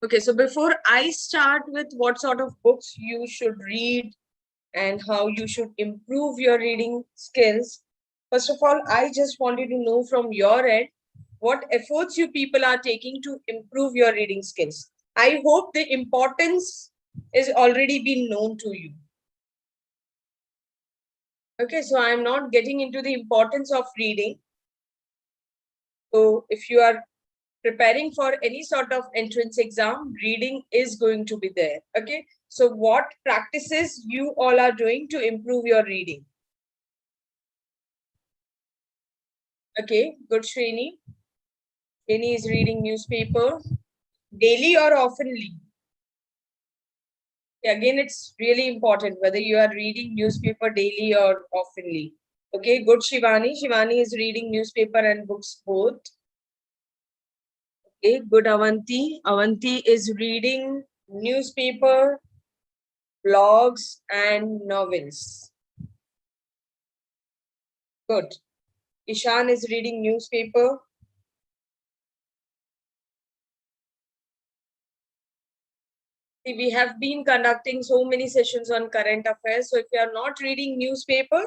Okay, so before I start with what sort of books you should read and how you should improve your reading skills, first of all, I just wanted to know from your end what efforts you people are taking to improve your reading skills. I hope the importance is already been known to you. Okay, so I'm not getting into the importance of reading. So if you are preparing for any sort of entrance exam, reading is going to be there. Okay, so what practices you all are doing to improve your reading? Okay, good, Shreni. Shreni is reading newspaper daily or oftenly. Again, it's really important whether you are reading newspaper daily or oftenly. Okay, good, Shivani. Shivani is reading newspaper and books both. Okay, good, Avanti. Avanti is reading newspaper, blogs, and novels. Good. Ishan is reading newspaper. See, we have been conducting so many sessions on current affairs. So if you are not reading newspaper,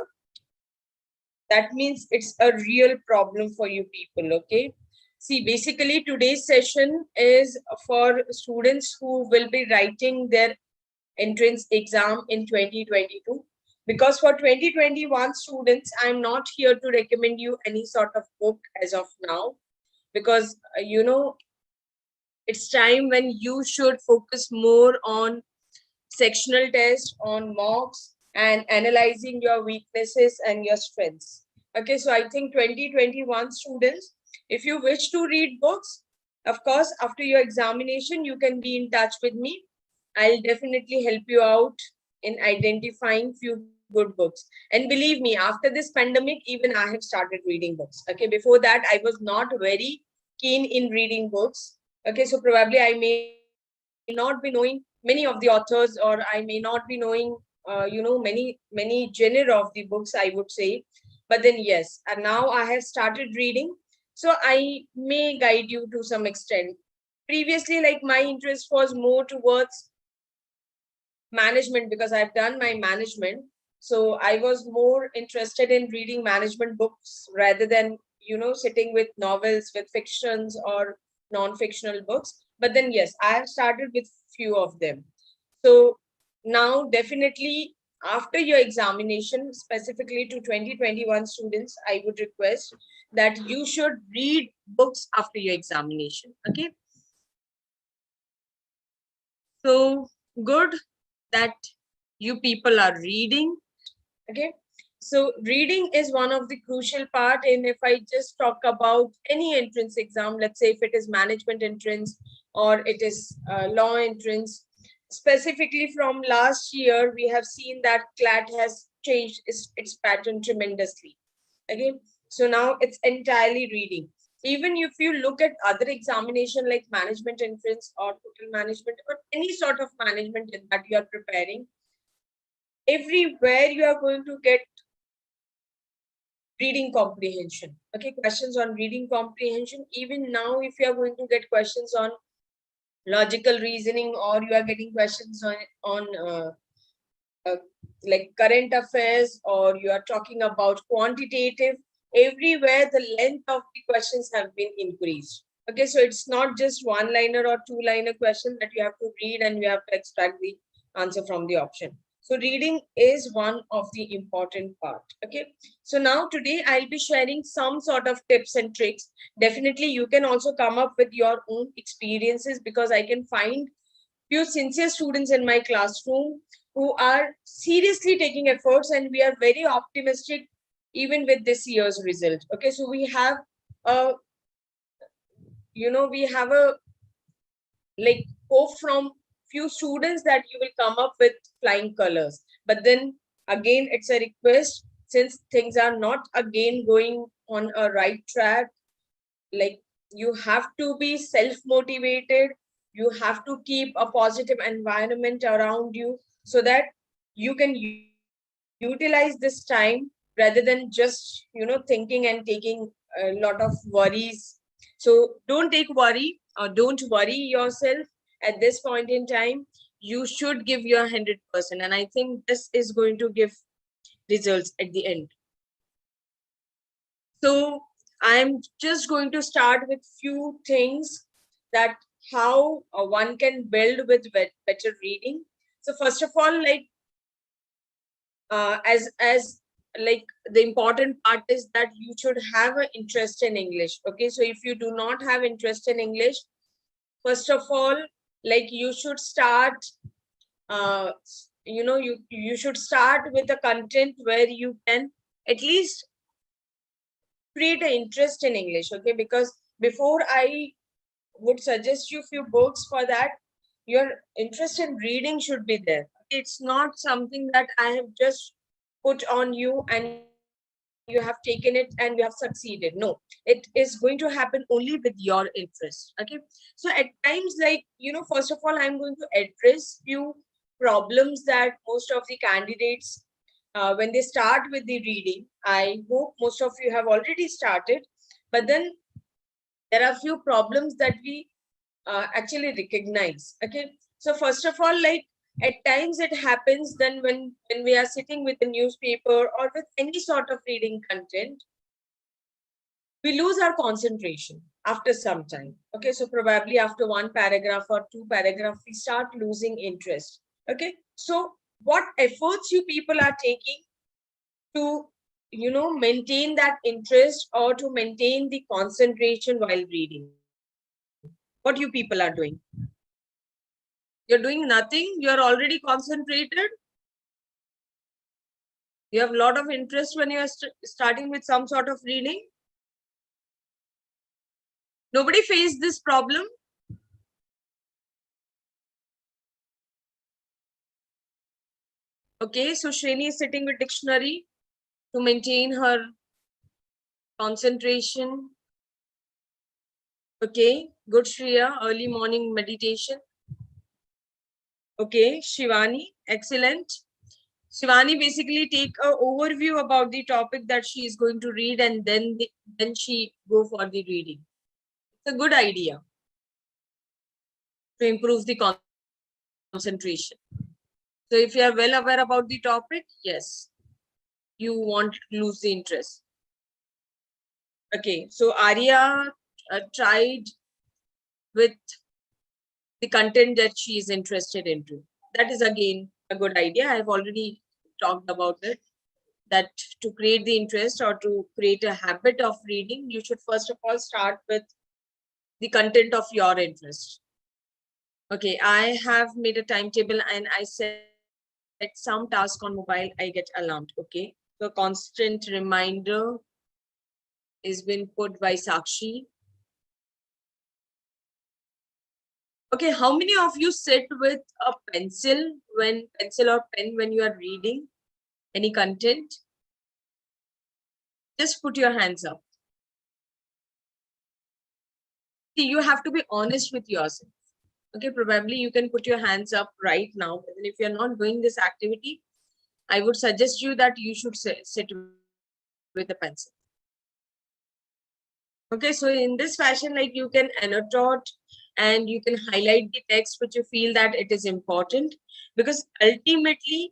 that means it's a real problem for you people, okay? See, basically today's session is for students who will be writing their entrance exam in 2022. Because for 2021 students, I'm not here to recommend you any sort of book as of now. Because, it's time when you should focus more on sectional tests, on mocks, and analyzing your weaknesses and your strengths. Okay, so I think 2021 students, if you wish to read books, of course, after your examination, you can be in touch with me. I'll definitely help you out in identifying few good books. And believe me, after this pandemic, even I have started reading books. Okay, before that, I was not very keen in reading books. Okay, so probably I may not be knowing many of the authors, or I may not be knowing, many genre of the books, I would say. But then, yes, and now I have started reading. So I may guide you to some extent. Previously, like my interest was more towards management because I've done my management. So I was more interested in reading management books rather than, sitting with novels, with fictions or non-fictional books. But then, yes, I have started with few of them. So now definitely after your examination, specifically to 2021 students, I would request that you should read books after your examination. Okay. So good that you people are reading. Okay, so reading is one of the crucial part. And if I just talk about any entrance exam, let's say if it is management entrance or it is law entrance, specifically from last year, we have seen that CLAT has changed its pattern tremendously. Okay, so now it's entirely reading. Even if you look at other examination like management entrance or hotel management or any sort of management that you are preparing, everywhere you are going to get reading comprehension. Okay, questions on reading comprehension. Even now, if you are going to get questions on logical reasoning, or you are getting questions on like current affairs, or you are talking about quantitative, everywhere the length of the questions have been increased. Okay, so it's not just one liner or two liner question that you have to read and you have to extract the answer from the option. So reading is one of the important part. Okay, so now today I'll be sharing some sort of tips and tricks. Definitely you can also come up with your own experiences, because I can find few sincere students in my classroom who are seriously taking efforts, and we are very optimistic even with this year's result. Okay, so we have a, we have a like hope from few students that you will come up with flying colors. But then again, it's a request, since things are not again going on a right track, like you have to be self-motivated. You have to keep a positive environment around you so that you can utilize this time rather than just thinking and taking a lot of worries. So don't take worry, or don't worry yourself, at this point in time, you should give your 100%. And I think this is going to give results at the end. So I'm just going to start with few things that how one can build with better reading. So first of all, like as like the important part is that you should have an interest in English. Okay, so if you do not have interest in English, first of all, like you should start you should start with a content where you can at least create an interest in English. Okay, because before I would suggest you few books, for that your interest in reading should be there. It's not something that I have just put on you and you have taken it and you have succeeded. No, it is going to happen only with your interest. Okay, so at times, like, first of all, I'm going to address few problems that most of the candidates when they start with the reading. I hope most of you have already started, but then there are few problems that we actually recognize. Okay, so first of all, like at times it happens then when we are sitting with a newspaper or with any sort of reading content, we lose our concentration after some time. Okay, so probably after one paragraph or two paragraphs, we start losing interest. Okay, so what efforts you people are taking to maintain that interest or to maintain the concentration while reading? What you people are doing? You're doing nothing, you're already concentrated, you have a lot of interest when you are starting with some sort of reading. Nobody faced this problem. Okay, so Shreni is sitting with dictionary to maintain her concentration. Okay, good Shreya, early morning meditation. Okay, Shivani, excellent. Shivani basically take an overview about the topic that she is going to read, and then she go for the reading. It's a good idea to improve the concentration. So if you are well aware about the topic, yes, you won't lose the interest. Okay, so Arya tried with the content that she is interested into. That is again a good idea. I've already talked about it, that to create the interest or to create a habit of reading, you should first of all start with the content of your interest. Okay, I have made a timetable and I set some task on mobile, I get alarmed. Okay, so constant reminder is been put by Sakshi. Okay, how many of you sit with a pencil or pen when you are reading any content? Just put your hands up. See, you have to be honest with yourself. Okay, probably you can put your hands up right now. And if you're not doing this activity, I would suggest you that you should sit with a pencil. Okay, so in this fashion, like you can annotate and you can highlight the text which you feel that it is important, because ultimately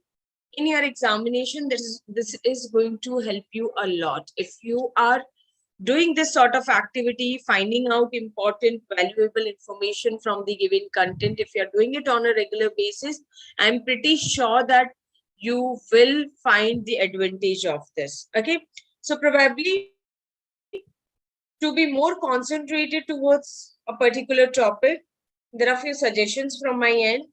in your examination, this is going to help you a lot. If you are doing this sort of activity, finding out important, valuable information from the given content, if you're doing it on a regular basis, I'm pretty sure that you will find the advantage of this. Okay, so probably to be more concentrated towards a particular topic, there are a few suggestions from my end.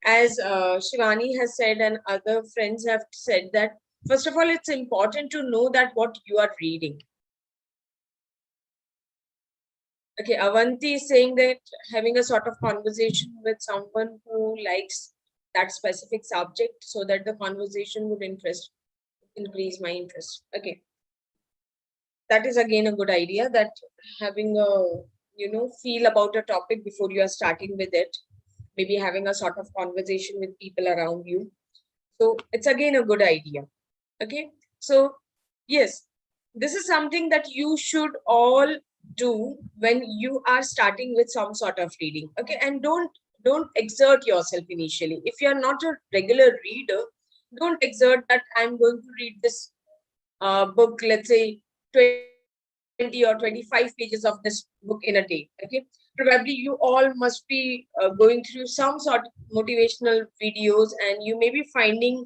As Shivani has said and other friends have said, that first of all, it's important to know that what you are reading. Okay, Avanti is saying that having a sort of conversation with someone who likes that specific subject so that the conversation would increase my interest. Okay, that is again a good idea, that having a feel about a topic before you are starting with it, maybe having a sort of conversation with people around you. So it's again a good idea. Okay, so yes, this is something that you should all do when you are starting with some sort of reading. Okay, and don't don't exert yourself initially. If you are not a regular reader, don't exert that I'm going to read this book, let's say 20 or 25 pages of this book in a day. Okay, probably you all must be going through some sort of motivational videos, and you may be finding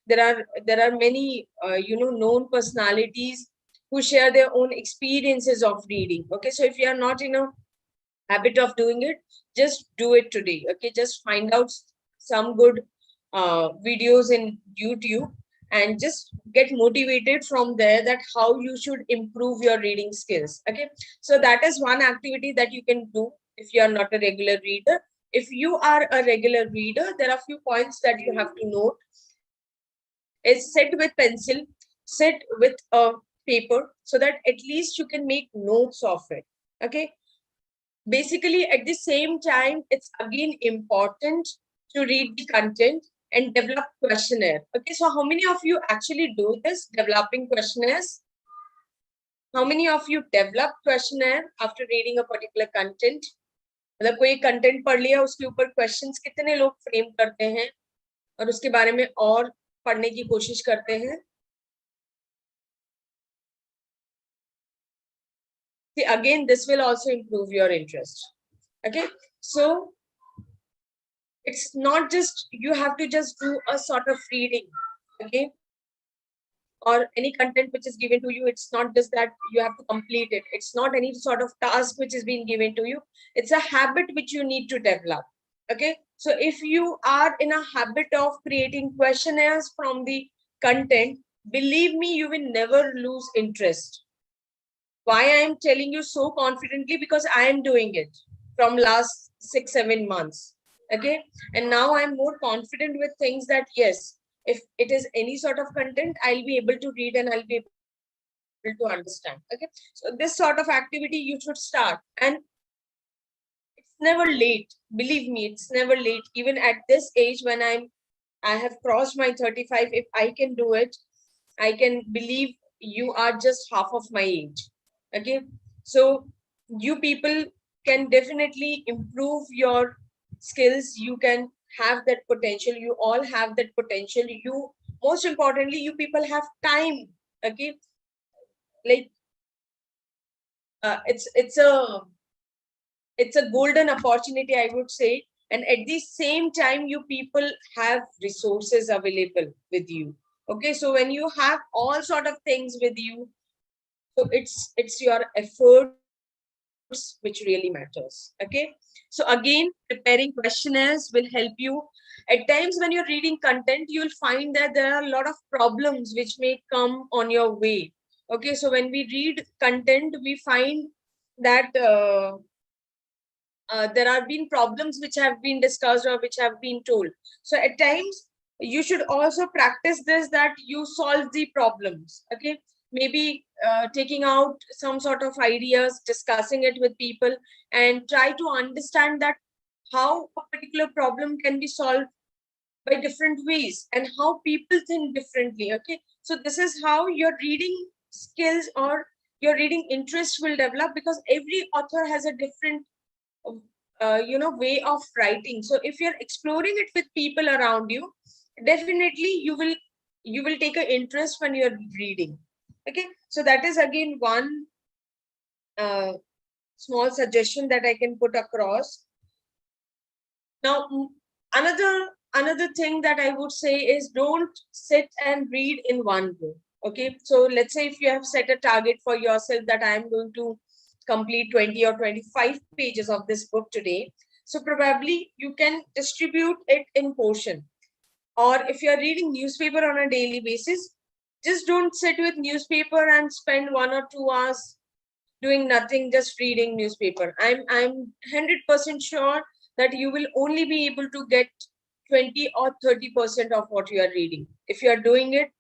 there are many known personalities who share their own experiences of reading. Okay, so if you are not in a habit of doing it, just do it today. Okay, just find out some good videos in YouTube and just get motivated from there that how you should improve your reading skills. Okay, so that is one activity that you can do if you are not a regular reader. If you are a regular reader, there are few points that you have to note. Is sit with pencil, sit with a paper, so that at least you can make notes of it. Okay, basically at the same time, it's again important to read the content and develop questionnaire. Okay, so how many of you actually do this, developing questionnaires? How many of you develop questionnaire after reading a particular content? मतलब कोई content पढ़ लिया, उसके ऊपर questions कितने लोग frame करते हैं और उसके बारे में और पढ़ने की कोशिश करते हैं? See, again, this will also improve your interest. Okay, so it's not just you have to just do a sort of reading, okay, or any content which is given to you. It's not just that you have to complete it. It's not any sort of task which is being given to you. It's a habit which you need to develop. Okay, so if you are in a habit of creating questionnaires from the content, believe me, you will never lose interest. Why I am telling you so confidently? Because I am doing it from last 6-7 months. Okay, and now I'm more confident with things that yes, if it is any sort of content, I'll be able to read and I'll be able to understand. Okay, so this sort of activity you should start, and it's never late. Believe me, it's never late. Even at this age, when I have crossed my 35, if I can do it, I can believe you are just half of my age. Okay, so you people can definitely improve your skills. You can have that potential. You all have that potential. You, most importantly, you people have time. Okay, like it's a golden opportunity, I would say. And at the same time, you people have resources available with you. Okay, so when you have all sort of things with you, so it's your efforts which really matters. Okay, so again, preparing questionnaires will help you. At times when you're reading content, you'll find that there are a lot of problems which may come on your way. Okay, so when we read content, we find that there have been problems which have been discussed or which have been told. So at times you should also practice this, that you solve the problems. Okay, maybe taking out some sort of ideas, discussing it with people, and try to understand that how a particular problem can be solved by different ways and how people think differently. Okay, so this is how your reading skills or your reading interest will develop, because every author has a different way of writing. So if you're exploring it with people around you, definitely you will take an interest when you're reading. Okay, so that is again one small suggestion that I can put across. Now another thing that I would say is, don't sit and read in one go. Okay, so let's say if you have set a target for yourself that I am going to complete 20 or 25 pages of this book today, so probably you can distribute it in portion. Or if you are reading newspaper on a daily basis, just don't sit with newspaper and spend 1 or 2 hours doing nothing, just reading newspaper. I'm 100% sure that you will only be able to get 20 or 30% of what you are reading if you are doing it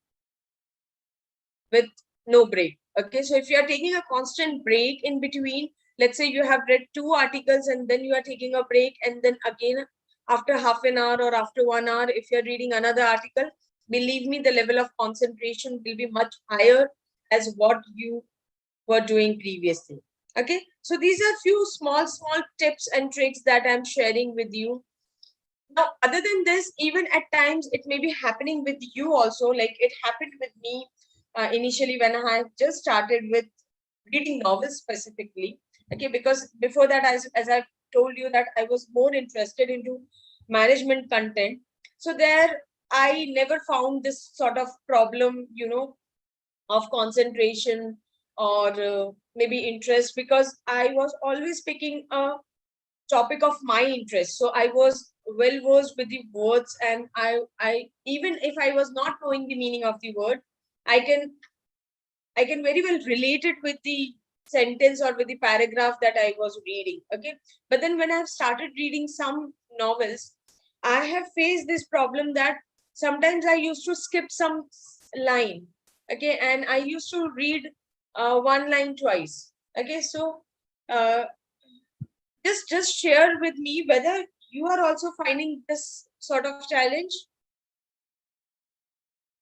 with no break. Okay, so if you are taking a constant break in between, let's say you have read 2 articles and then you are taking a break, and then again after half an hour or after 1 hour, if you're reading another article, believe me, the level of concentration will be much higher as what you were doing previously. Okay, so these are few small tips and tricks that I'm sharing with you. Now, other than this, even at times it may be happening with you also. Like it happened with me initially when I just started with reading novels specifically. Okay, because before that, as I've told you, that I was more interested into management content. So there, I never found this sort of problem, of concentration or maybe interest, because I was always picking a topic of my interest. So I was well versed with the words, and I even if I was not knowing the meaning of the word, I can I can very well relate it with the sentence or with the paragraph that I was reading. Okay. But then when I've started reading some novels, I have faced this problem that sometimes I used to skip some line. Okay. And I used to read one line twice. Okay. So uh, just share with me whether you are also finding this sort of challenge.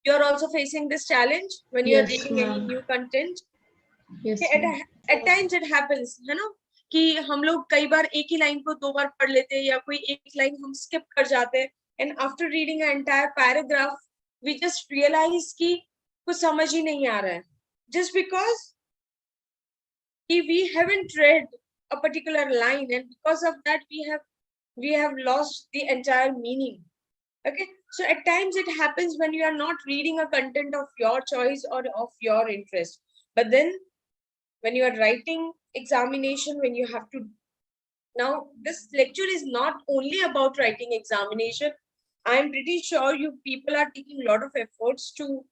You're also facing this challenge when you're Yes, reading any ma'am. new content. Yes, at, ma'am. at times it happens, है ना, कि हम लोग कई बार एक ही line को दो बार पढ़ लेते हैं या कोई एक लाइन हम स्किप कर जाते हैं, and after reading an entire paragraph we just realize कि कुछ समझ ही नहीं आ रहा है, just because we haven't read a particular line, and because of that we have lost the entire meaning. Okay, so at times it happens when you are not reading a content of your choice or of your interest, but then when you are writing examination, when you have to, now this lecture is not only about writing examination. I'm pretty sure you people are taking a lot of efforts to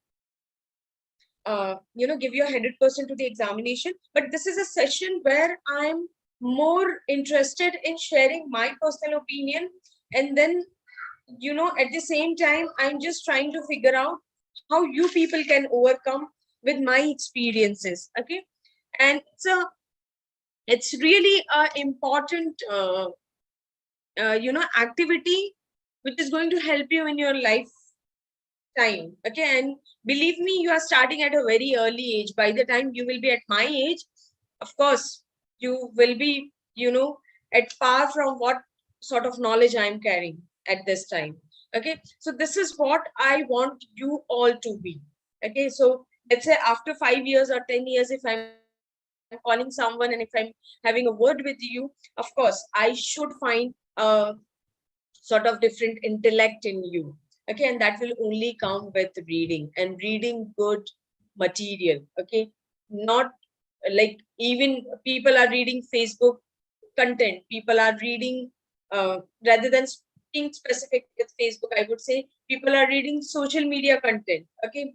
give you 100% to the examination, but this is a session where I'm more interested in sharing my personal opinion, and then at the same time I'm just trying to figure out how you people can overcome with my experiences. Okay, and it's really a important activity which is going to help you in your lifetime. Okay, and believe me, you are starting at a very early age. By the time you will be at my age, of course you will be at par from what sort of knowledge I'm carrying at this time. Okay, so this is what I want you all to be. Okay, so let's say after 5 years or 10 years, if I'm calling someone and if I'm having a word with you, of course I should find sort of different intellect in you. Okay, and that will only come with reading, and reading good material. Okay, not like even people are reading Facebook content, people are reading rather than being specific with Facebook, I would say people are reading social media content. Okay,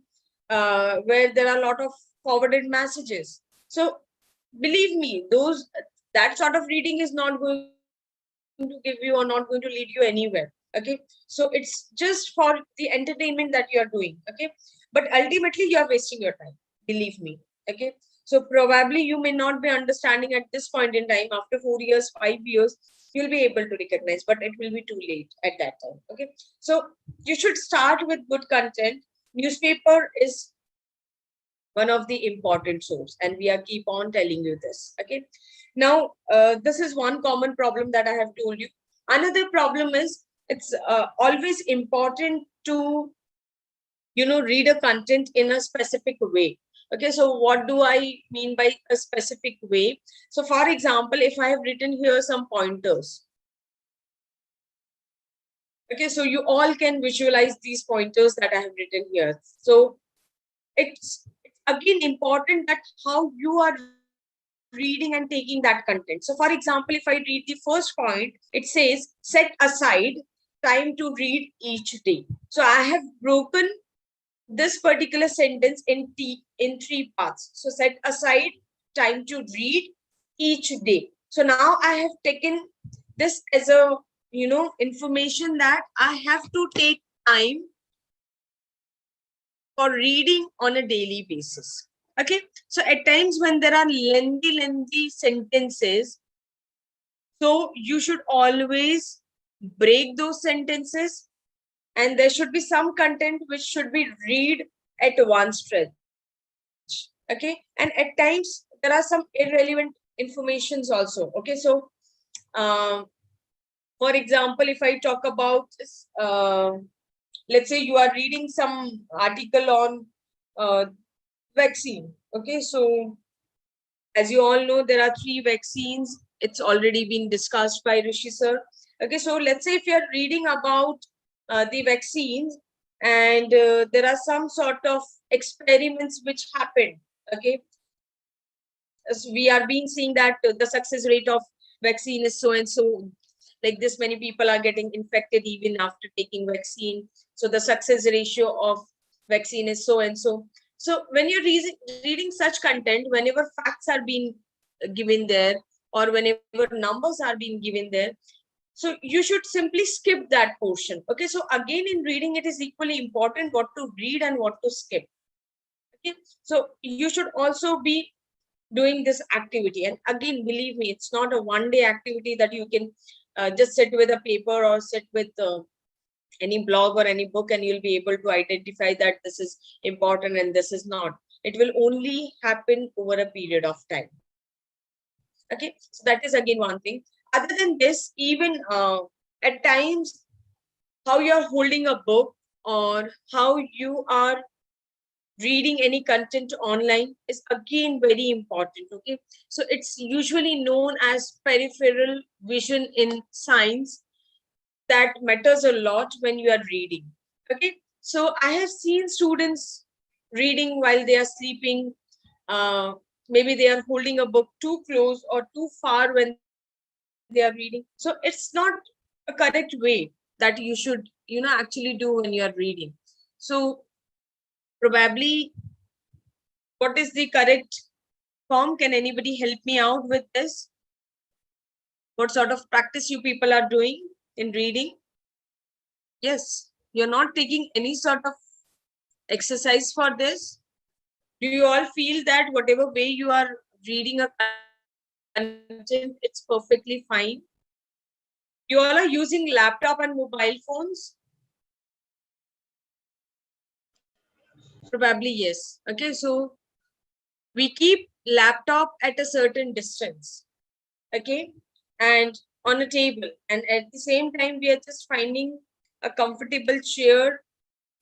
where there are a lot of forwarded messages. So believe me, that sort of reading is not going to give you or not going to lead you anywhere. Okay, so it's just for the entertainment that you are doing. Okay, but ultimately you are wasting your time, believe me. Okay, so probably you may not be understanding at this point in time. After 4 years, 5 years, you'll be able to recognize, but it will be too late at that time. Okay, so you should start with good content. Newspaper is one of the important source, and we are keep on telling you this. Okay, now this is one common problem that I have told you. Another problem is it's always important to read a content in a specific way. Okay, so what do I mean by a specific way? So for example, if I have written here some pointers, okay, so you all can visualize these pointers that I have written here. So it's again important that how you are reading and taking that content. So for example, if I read the first point, it says set aside time to read each day. So I have broken this particular sentence in three parts. So set aside time to read each day. So now I have taken this as a information that I have to take time for reading on a daily basis. Okay, so at times when there are lengthy sentences, so you should always break those sentences, and there should be some content which should be read at one stretch. Okay, and at times there are some irrelevant informations also. Okay, so um, For example, if I talk about, let's say you are reading some article on vaccine. Okay, so as you all know, there are 3 vaccines. It's already been discussed by Rishi sir. Okay, so let's say if you're reading about the vaccines, and there are some sort of experiments which happened. Okay, as we are being seeing that the success rate of vaccine is so and so, like this many people are getting infected even after taking vaccine. So the success ratio of vaccine is so and so. So when you're reading such content, whenever facts are being given there, or whenever numbers are being given there, so you should simply skip that portion. Okay, so again, in reading, it is equally important what to read and what to skip. Okay, so you should also be doing this activity. And again, believe me, it's not a one-day activity that you can just sit with a paper or sit with any blog or any book and you'll be able to identify that this is important and this is not. It will only happen over a period of time. Okay, so that is again one thing. Other than this, even at times, how you're holding a book or how you are reading any content online is again very important. Okay, so it's usually known as peripheral vision in science. That matters a lot when you are reading. Okay, so I have seen students reading while they are sleeping. Maybe they are holding a book too close or too far when they are reading, so it's not a correct way that you should actually do when you are reading. So probably, what is the correct form? Can anybody help me out with this? What sort of practice you people are doing in reading? Yes, you're not taking any sort of exercise for this. Do you all feel that whatever way you are reading a content, it's perfectly fine? You all are using laptop and mobile phones? Probably yes. Okay, so we keep laptop at a certain distance. Okay, and on a table, and at the same time we are just finding a comfortable chair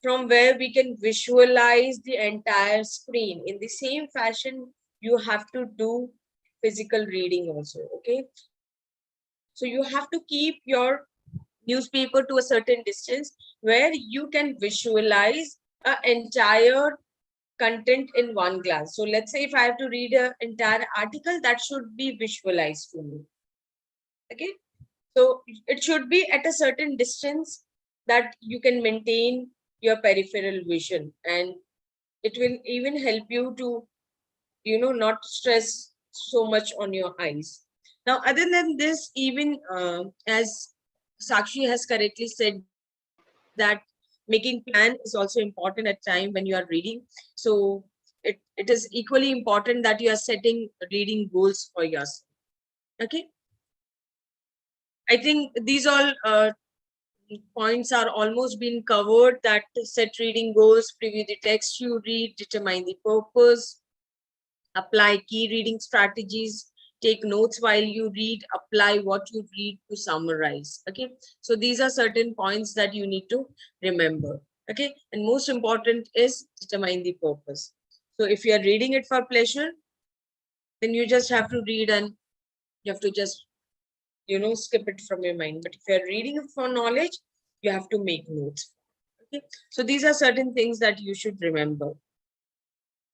from where we can visualize the entire screen. In the same fashion, you have to do physical reading also. Okay, so you have to keep your newspaper to a certain distance where you can visualize a entire content in one glance. So let's say if I have to read an entire article, that should be visualized to me. Okay, so it should be at a certain distance that you can maintain your peripheral vision, and it will even help you to not stress so much on your eyes. Now, other than this, even as Sakshi has correctly said that making plan is also important at time when you are reading. So it is equally important that you are setting reading goals for yourself. Okay, I think these all points are almost been covered, that set reading goals, preview the text you read, determine the purpose, apply key reading strategies, take notes while you read, apply what you read to summarize. Okay, so these are certain points that you need to remember. Okay, and most important is determine the purpose. So if you are reading it for pleasure, then you just have to read and you have to just skip it from your mind. But if you're reading it for knowledge, you have to make notes. Okay, so these are certain things that you should remember.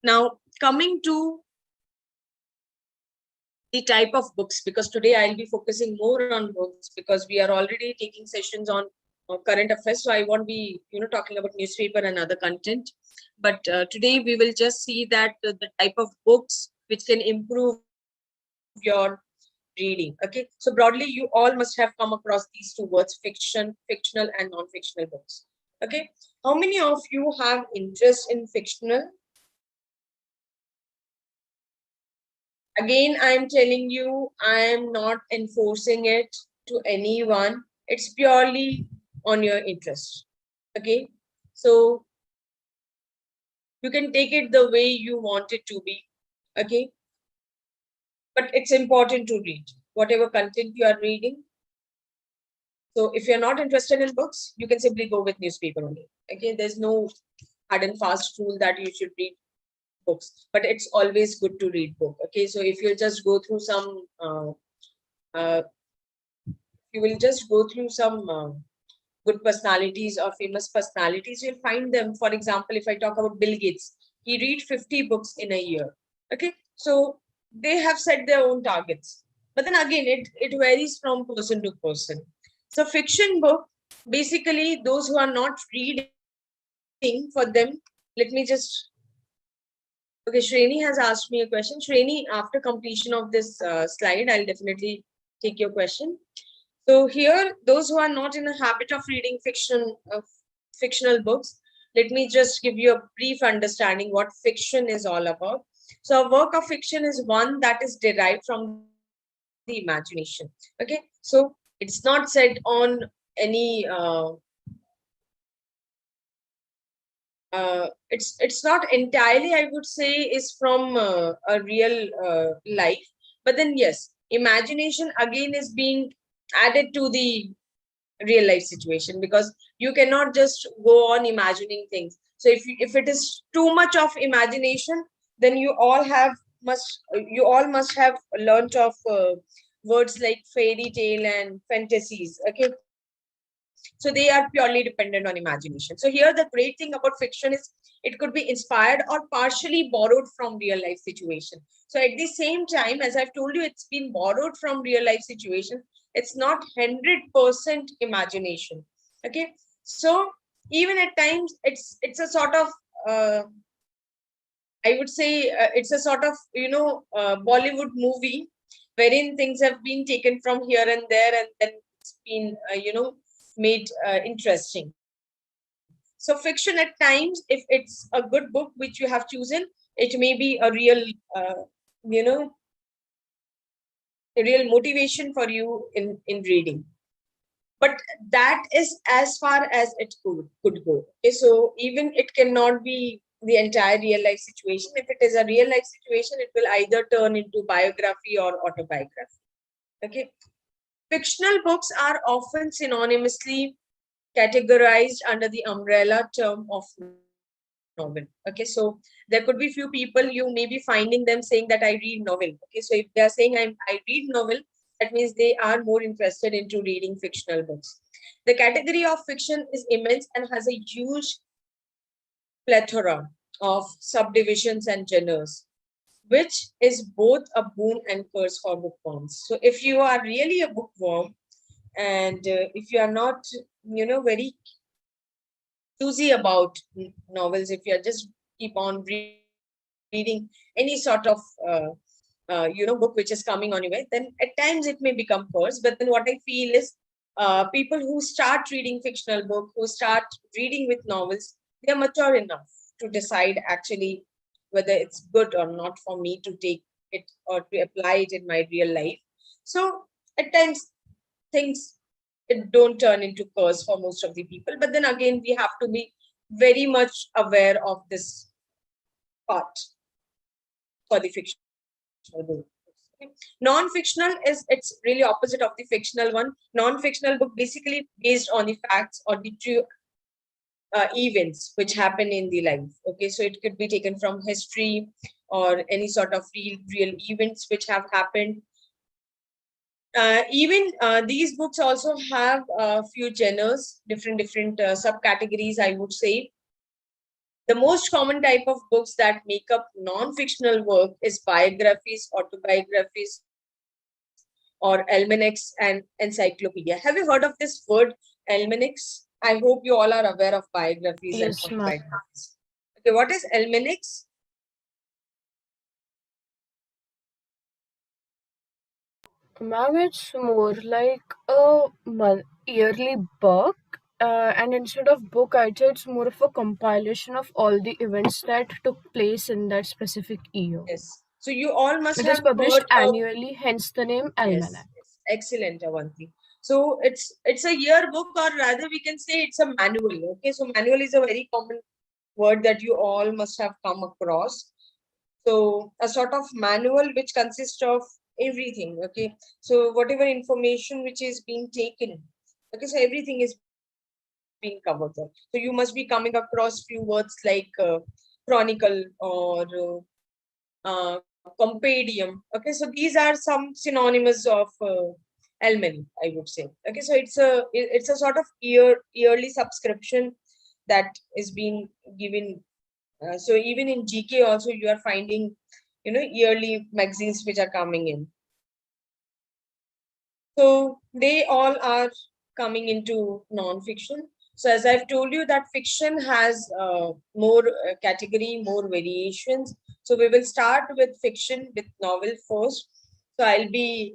Now, coming to the type of books, because today I'll be focusing more on books because we are already taking sessions on current affairs, so I won't be talking about newspaper and other content. But today we will just see that the type of books which can improve your reading. Okay, so broadly you all must have come across these 2 words: fiction, fictional and non-fictional books. Okay, how many of you have interest in fictional? Again, I am telling you, I am not enforcing it to anyone. It's purely on your interest. Okay, so you can take it the way you want it to be. Okay, but it's important to read whatever content you are reading. So if you're not interested in books, you can simply go with newspaper only. Okay, there's no hard and fast rule that you should read books, but it's always good to read book. Okay, so if you just go through some uh, you will just go through some good personalities or famous personalities, you'll find them. For example, if I talk about Bill Gates, he read 50 books in a year. Okay, so they have set their own targets, but then again it varies from person to person. So fiction book, basically those who are not reading, for them, let me just, okay, Shreni has asked me a question. Shreni, after completion of this slide, I'll definitely take your question. So here, those who are not in a habit of reading fictional books, let me just give you a brief understanding what fiction is all about. So a work of fiction is one that is derived from the imagination. Okay, so it's not said on any it's not entirely, I would say, is from a real life, but then yes, imagination again is being added to the real life situation, because you cannot just go on imagining things. So if it is too much of imagination, then you all must have learnt of words like fairy tale and fantasies. Okay, so they are purely dependent on imagination. So here the great thing about fiction is it could be inspired or partially borrowed from real life situation. So at the same time, as I've told you, it's been borrowed from real life situation. It's not 100% imagination. Okay, so even at times it's a sort of I would say it's a sort of Bollywood movie wherein things have been taken from here and there, and then it's been made interesting. So fiction at times, if it's a good book which you have chosen, it may be a real you know a real motivation for you in reading. But that is as far as it could go. Okay, so even it cannot be the entire real life situation. If it is a real life situation, it will either turn into biography or autobiography. Okay, fictional books are often synonymously categorized under the umbrella term of novel. Okay, so there could be few people, you may be finding them saying that I read novel. Okay, so if they are saying I read novel, that means they are more interested into reading fictional books. The category of fiction is immense and has a huge plethora of subdivisions and genres, which is both a boon and curse for bookworms. So if you are really a bookworm, and if you are not very choosy about novels, if you're just keep on reading any sort of book which is coming on your way, then at times it may become curse. But then what I feel is people who start reading fictional book, who start reading with novels, they are mature enough to decide actually whether it's good or not for me to take it or to apply it in my real life. So at times things, it don't turn into curse for most of the people. But then again, we have to be very much aware of this part for the fictional books. Okay. Non-fictional is, it's really opposite of the fictional one. Non-fictional book basically based on the facts or the true events which happen in the life. Okay, so it could be taken from history or any sort of real events which have happened. Even these books also have a few genres, different subcategories, I would say. The most common type of books that make up non-fictional work is biographies, autobiographies, or almanacs and encyclopedia. Have you heard of this word, almanacs? I hope you all are aware of biographies and Yes, ma'am. autobiographies. Okay, what is almanacs? Ma'am, it's more like a yearly book, and instead of book, I'd say it's more of a compilation of all the events that took place in that specific year. Yes. So you all must It is have published heard of. annually, hence the name Yes, Almanac. yes. Excellent, Avanti. So it's a yearbook, or rather we can say it's a manual. Okay, so manual is a very common word that you all must have come across. So a sort of manual which consists of everything. Okay, so whatever information which is being taken Okay, so everything is being covered there. So you must be coming across few words like chronicle or compendium. Okay, so these are some synonymous of almanac, I would say. Okay, so it's a sort of yearly subscription that is being given. So even in GK also you are finding, yearly magazines which are coming in. So they all are coming into non-fiction. So as I've told you that fiction has more category, more variations. So we will start with fiction, with novel first. So I'll be,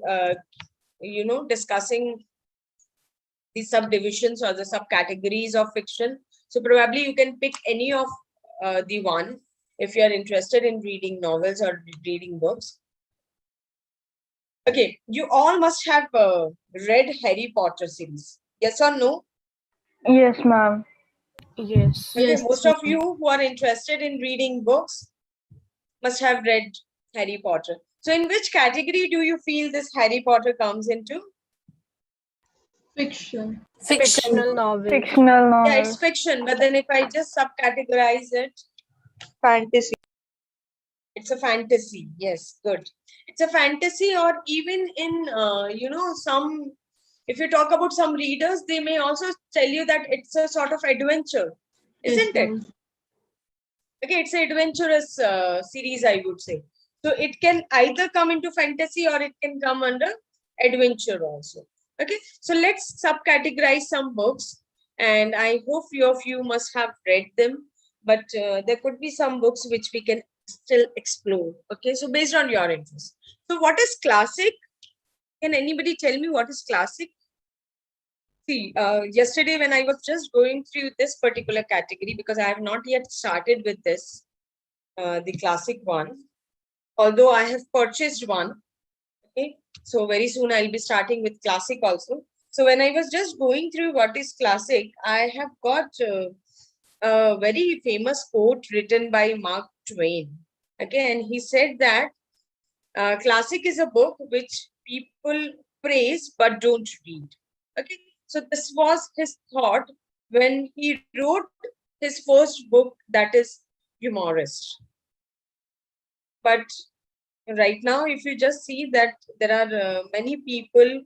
discussing the subdivisions or the subcategories of fiction. So probably you can pick any of the one if you are interested in reading novels or reading books. Okay, you all must have read Harry Potter series. Yes or no? Yes, ma'am. Yes. Okay, Yes, most ma'am. of you who are interested in reading books must have read Harry Potter. So, in which category do you feel this Harry Potter comes into? Fiction. Fiction. Fictional novels. Fictional Yeah, it's novels. fiction, but then if I just subcategorize it, fantasy. It's a fantasy. Yes, good. It's a fantasy, or even in, some, if you talk about some readers, they may also tell you that it's a sort of adventure, Yes, isn't it? ma'am. Okay, it's an adventurous series, I would say. So it can either come into fantasy or it can come under adventure also. Okay, so let's subcategorize some books, and I hope few of you must have read them, but there could be some books which we can still explore. Okay, so based on your interest. So what is classic? Can anybody tell me what is classic? See, yesterday when I was just going through this particular category, because I have not yet started with this, the classic one, although I have purchased one. Okay, so very soon I'll be starting with classic also. So when I was just going through what is classic, I have got a very famous quote written by Mark Twain. Okay, and he said that classic is a book which people praise but don't read. Okay, so this was his thought when he wrote his first book, that is Humorist. But right now, if you just see that there are many people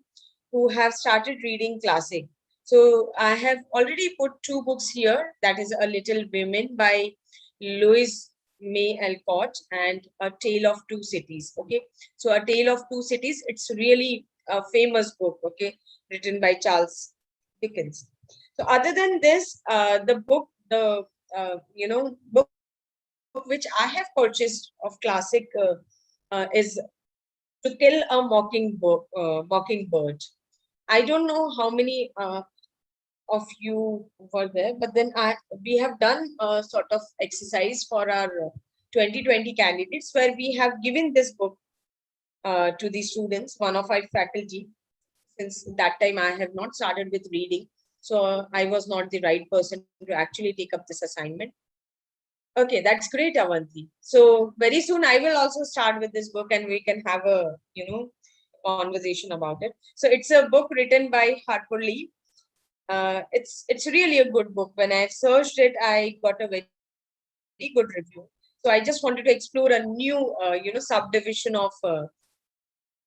who have started reading classic. So I have already put two books here, that is A Little Women by Louise May Alcott and A Tale of Two Cities. Okay, so A Tale of Two Cities, it's really a famous book, okay, written by Charles Dickens. So other than this, book which I have purchased of classic is To Kill a Mockingbird. I don't know how many of you were there, but then we have done a sort of exercise for our 2020 candidates where we have given this book to the students, one of our faculty. Since that time I have not started with reading, so I was not the right person to actually take up this assignment. Okay, that's great, Avanti. So very soon I will also start with this book and we can have a, conversation about it. So it's a book written by Harper Lee. It's really a good book. When I searched it, I got a very good review. So I just wanted to explore a new, subdivision of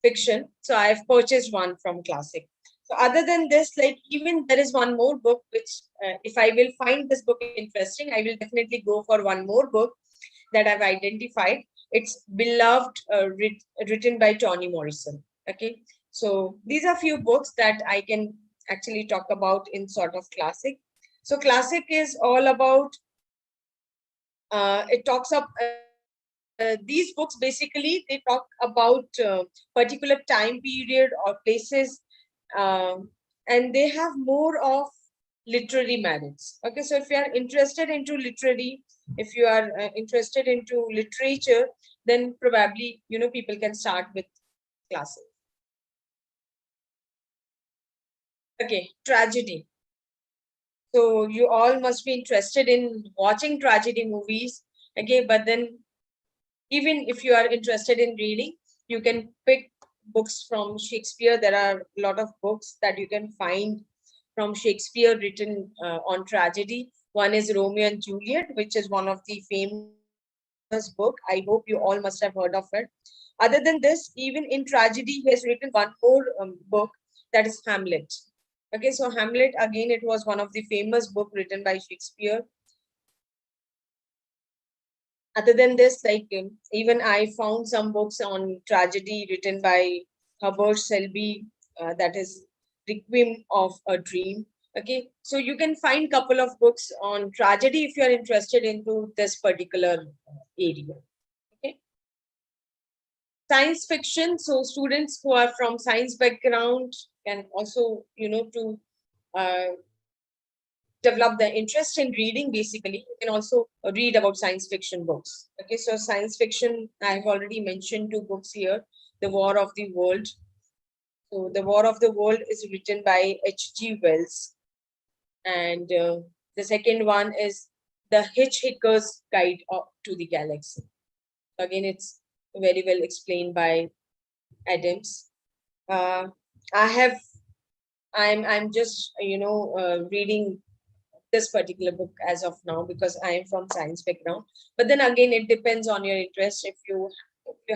fiction. So I have purchased one from Classic. So other than this, like even there is one more book which, if I will find this book interesting, I will definitely go for one more book that I've identified. It's Beloved, written by Toni Morrison. Okay, so these are few books that I can actually talk about in sort of classic. So classic is all about. It talks up these books basically. They talk about particular time period or places, um, and they have more of literary merits. Okay, so if you are interested into literary, if you are interested into literature, then probably people can start with classic. Okay, tragedy. So you all must be interested in watching tragedy movies. Okay, but then even if you are interested in reading, you can pick books from Shakespeare. There are a lot of books that you can find from Shakespeare written on tragedy. One is Romeo and Juliet, which is one of the famous book. I hope you all must have heard of it. Other than this, even in tragedy, he has written one more book, that is Hamlet. Okay, so Hamlet, again, it was one of the famous book written by Shakespeare. Other than this, like even I found some books on tragedy written by Herbert Selby, that is Requiem of a Dream. Okay, so you can find couple of books on tragedy if you are interested into this particular area. Okay, science fiction. So students who are from science background can also, to uh, develop the interest in reading, basically you can also read about science fiction books. Okay, so science fiction, I have already mentioned two books here. The War of the World. So The War of the World is written by H.G. Wells, and the second one is The Hitchhiker's Guide to the Galaxy. Again, it's very well explained by Adams. uh, I have I'm just reading this particular book as of now because I am from science background. But then again, it depends on your interest. If you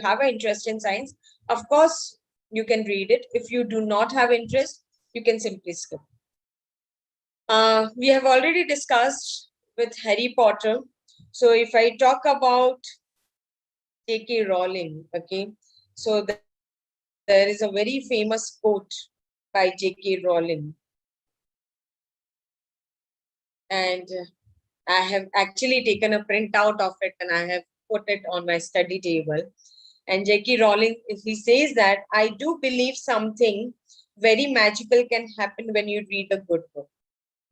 have an interest in science, of course you can read it. If you do not have interest, you can simply skip. We have already discussed with Harry Potter. So if I talk about J.K. Rowling, okay, so there is a very famous quote by J.K. Rowling, and I have actually taken a printout of it and I have put it on my study table. And J.K. Rowling, he says that I do believe something very magical can happen when you read a good book.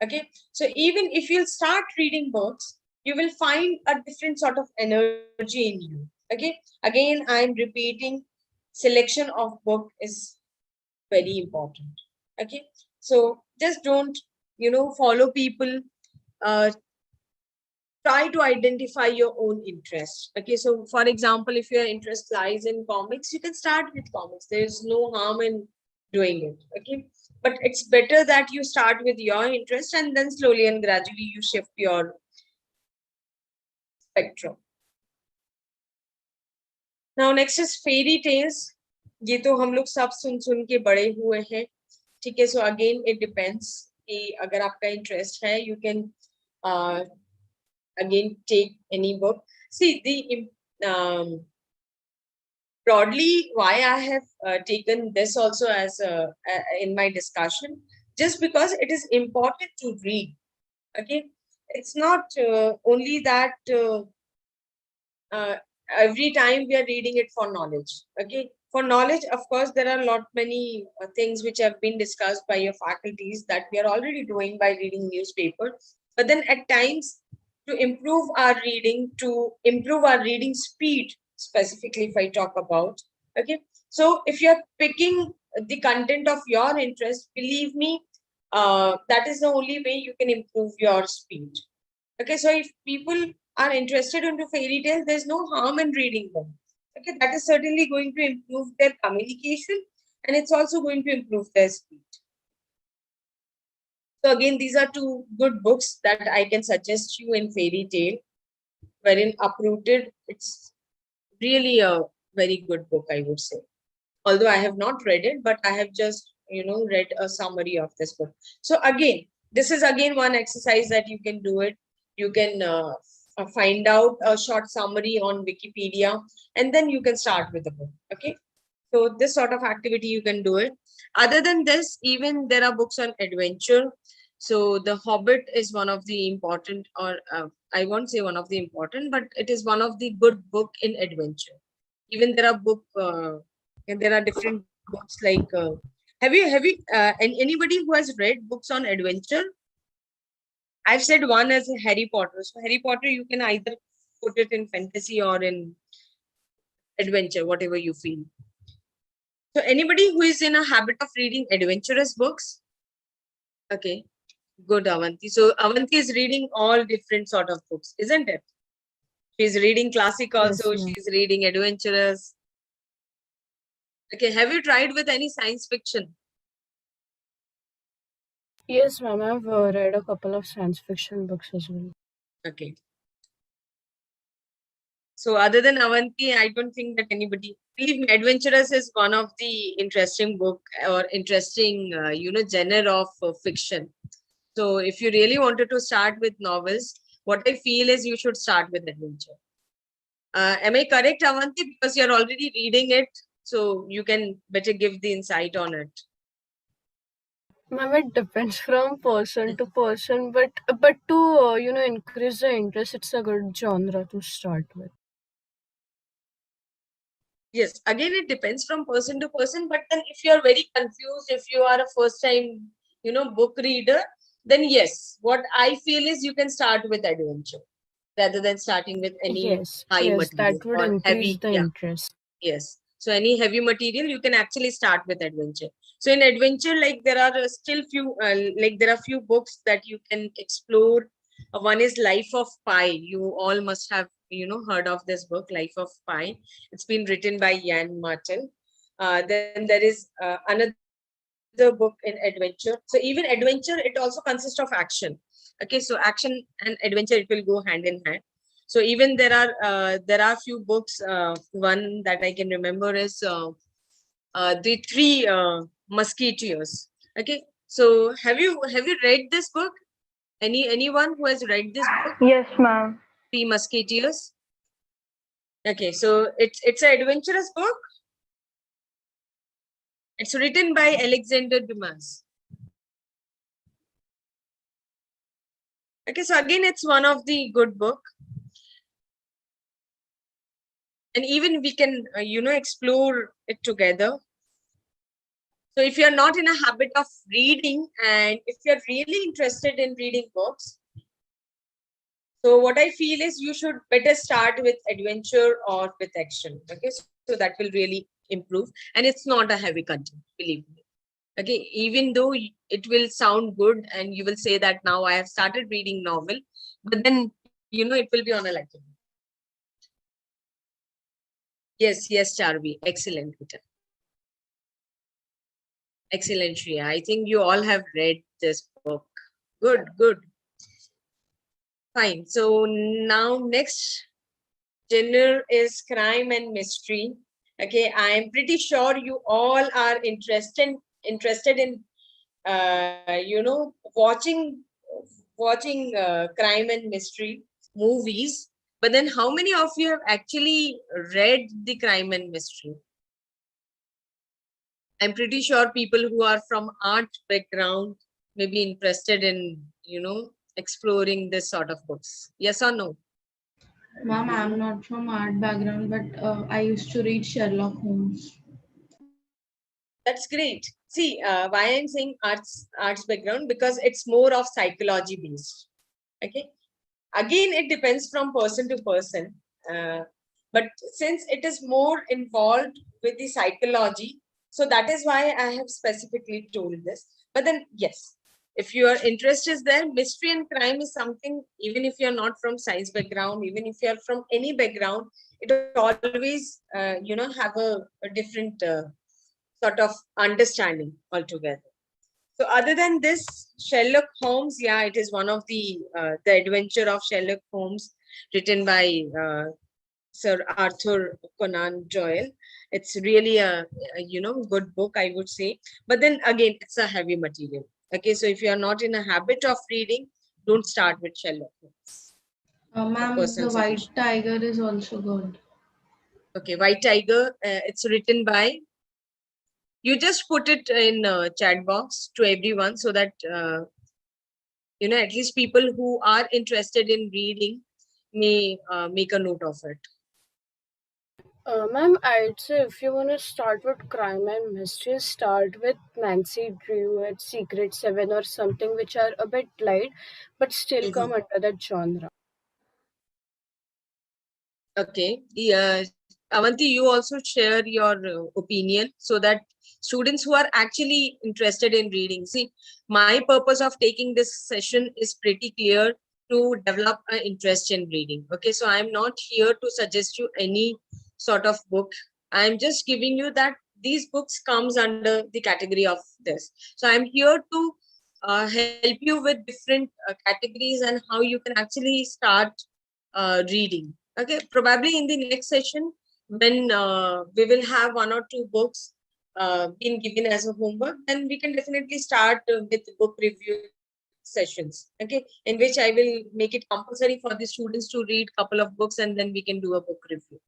Okay, so even if you'll start reading books, you will find a different sort of energy in you. Okay, again, I'm repeating, selection of book is very important. Okay, so just don't follow people. uh, Try to identify your own interest. Okay, so for example, if your interest lies in comics, you can start with comics. There's no harm in doing it. Okay, but it's better that you start with your interest and then slowly and gradually you shift your spectrum. Now next is fairy tales. ये तो हम लोग सब सुन सुन के बड़े हुए हैं. ठीक है, so again it depends कि अगर आपका interest है, you can again take any book. See, the broadly why I have taken this also as in my discussion, just because it is important to read. Okay, it's not only that uh, every time we are reading it for knowledge. Okay, for knowledge, of course, there are a lot many things which have been discussed by your faculties that we are already doing by reading newspaper. But then at times, to improve our reading, to improve our reading speed, specifically if I talk about, okay, so if you're picking the content of your interest, believe me, that is the only way you can improve your speed. Okay, so if people are interested into fairy tales, there's no harm in reading them. Okay, that is certainly going to improve their communication and it's also going to improve their speed. So again, these are two good books that I can suggest you in fairy tale, wherein Uprooted, it's really a very good book, I would say. Although I have not read it, but I have just, read a summary of this book. So again, this is again one exercise that you can do it. You can find out a short summary on Wikipedia, and then you can start with the book. Okay. So this sort of activity you can do it. Other than this, even there are books on adventure. So The Hobbit is one of the important, or I won't say one of the important, but it is one of the good book in adventure. Even there are and there are different books like anybody who has read books on adventure? I've said one as Harry Potter. So Harry Potter, you can either put it in fantasy or in adventure, whatever you feel. So anybody who is in a habit of reading adventurous books? Okay, good, Avanti. So Avanti is reading all different sort of books, isn't it? She's reading classic Yes, also. ma'am. She's reading adventurous. Okay, have you tried with any science fiction? Yes, ma'am. I've read a couple of science fiction books as well. Okay. So other than Avanti, I don't think that anybody. Believe me, Adventurous is one of the interesting book or interesting, genre of fiction. So if you really wanted to start with novels, what I feel is you should start with adventure. Am I correct, Avanti? Because you're already reading it, so you can better give the insight on it. Ma'am, it depends from person to person, but to increase the interest, it's a good genre to start with. Yes, again, it depends from person to person. But then, if you are very confused, if you are a first time, book reader, then yes, what I feel is you can start with adventure rather than starting with any Yes, high yes, material that would or increase heavy. the Yeah, interest. yes. So any heavy material, you can actually start with adventure. So in adventure, like there are still few, like there are few books that you can explore. One is Life of Pi. You all must have, heard of this book, Life of Pi. It's been written by Jan Martel. Then there is another book in adventure. So even adventure, it also consists of action. Okay, so action and adventure, it will go hand in hand. So even there are few books. One that I can remember is the Three Musketeers. Okay, so have you read this book? Anyone who has read this book, Yes, ma'am. Three Musketeers? Okay, so it's an adventurous book. It's written by Alexander Dumas. Okay, so again, it's one of the good book, and even we can explore it together. So if you're not in a habit of reading, and if you're really interested in reading books, so what I feel is you should better start with adventure or with action. Okay, so that will really improve, and it's not a heavy content, believe me. Okay, even though it will sound good and you will say that now I have started reading novel, but then it will be on a lighter note. Yes, Charvi, excellent, Peter. Excellent, Shreya. I think you all have read this book. Good. Fine. So now next genre is crime and mystery. Okay, I am pretty sure you all are interested in watching crime and mystery movies. But then how many of you have actually read the crime and mystery? I'm pretty sure people who are from art background may be interested in, exploring this sort of books. Yes or no? Ma'am, I'm not from art background, but I used to read Sherlock Holmes. That's great. See, why I'm saying arts background, because it's more of psychology based. Okay. Again, it depends from person to person. Uh, but since it is more involved with the psychology, so that is why I have specifically told this. But then, yes, if your interest is there, mystery and crime is something, even if you're not from science background, even if you're from any background, it always, have a different sort of understanding altogether. So other than this, Sherlock Holmes, yeah, it is one of the adventure of Sherlock Holmes, written by Sir Arthur Conan Doyle. It's really a good book, I would say. But then again, it's a heavy material. Okay, so if you are not in a habit of reading, don't start with Sherlock Holmes. Ma'am, Personal The White suggestion. Tiger is also good. Okay, White Tiger. It's written by. You just put it in chat box to everyone so that at least people who are interested in reading may make a note of it. Ma'am, I'd say if you want to start with crime and mystery, start with Nancy Drew at Secret Seven or something which are a bit light but still come Mhm. under that genre. Okay. Yeah. Avanti, you also share your opinion so that students who are actually interested in reading. See, my purpose of taking this session is pretty clear, to develop an interest in reading. Okay, so I'm not here to suggest you any sort of book. I'm just giving you that these books comes under the category of this. So I'm here to help you with different categories and how you can actually start reading. Okay, probably in the next session, when we will have 1 or 2 books being given as a homework, then we can definitely start with book review sessions. Okay, in which I will make it compulsory for the students to read a couple of books and then we can do a book review.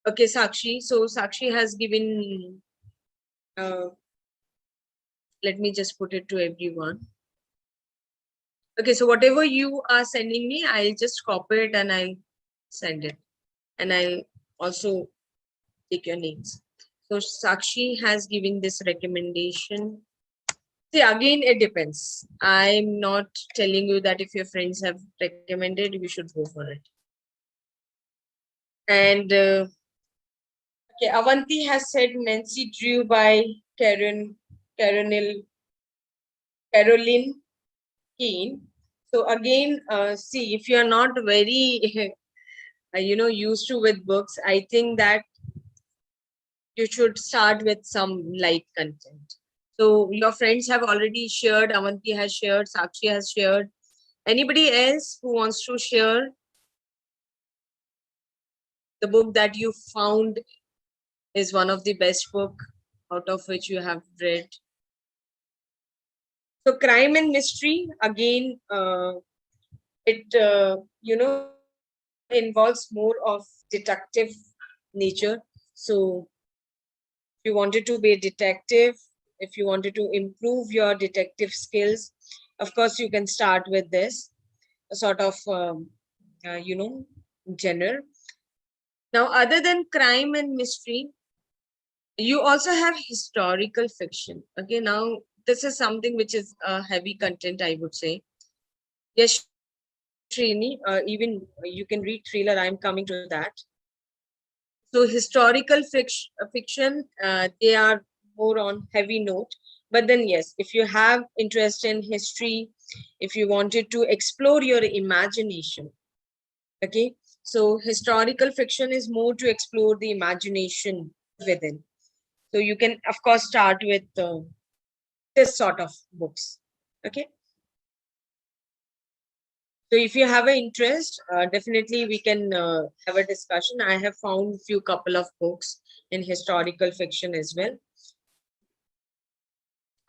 Okay, Sakshi. So Sakshi has given, let me just put it to everyone. Okay, so whatever you are sending me, I'll just copy it and I'll send it. And I'll also take your names. So Sakshi has given this recommendation. See, again, it depends. I'm not telling you that if your friends have recommended, you should go for it. And okay, Avanti has said Nancy Drew by Caroline Keane. So again, see, if you are not very, used to with books, I think that you should start with some light content. So your friends have already shared, Avanti has shared, Sakshi has shared. Anybody else who wants to share the book that you found is one of the best book out of which you have read? So crime and mystery, again, it, involves more of detective nature. So if you wanted to be a detective, if you wanted to improve your detective skills, of course, you can start with this sort of, genre. Now, other than crime and mystery, you also have historical fiction. Okay, now this is something which is a heavy content, I would say. Yes, Srini, even you can read thriller. I'm coming to that. So historical fiction, they are more on heavy note. But then yes, if you have interest in history, if you wanted to explore your imagination, okay, so historical fiction is more to explore the imagination within. So you can, of course, start with this sort of books. Okay. So if you have an interest, definitely we can have a discussion. I have found few couple of books in historical fiction as well.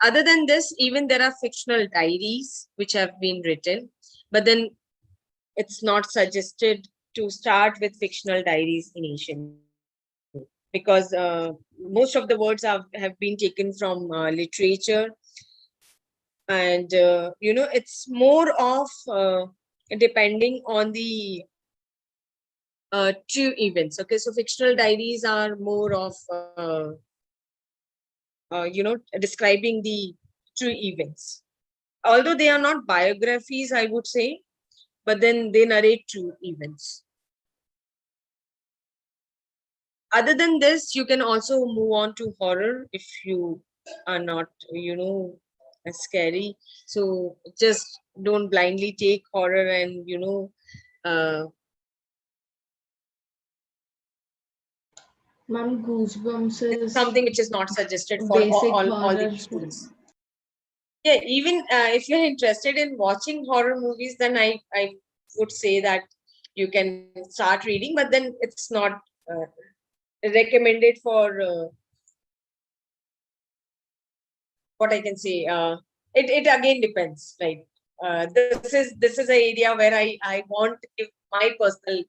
Other than this, even there are fictional diaries which have been written, but then it's not suggested to start with fictional diaries initially because most of the words have been taken from literature, and it's more of depending on the true events. Okay, so fictional diaries are more of describing the true events, although they are not biographies, I would say, but then they narrate true events. Other than this, you can also move on to horror if you are not scary. So just don't blindly take horror and uh, Ma'am, Goosebumps this is is something which is not suggested for basic all the horror. students. Yeah, even if you're interested in watching horror movies, then I would say that you can start reading, but then it's not uh, recommended for what I can say. It again depends, right? This is an area where I want to give my personal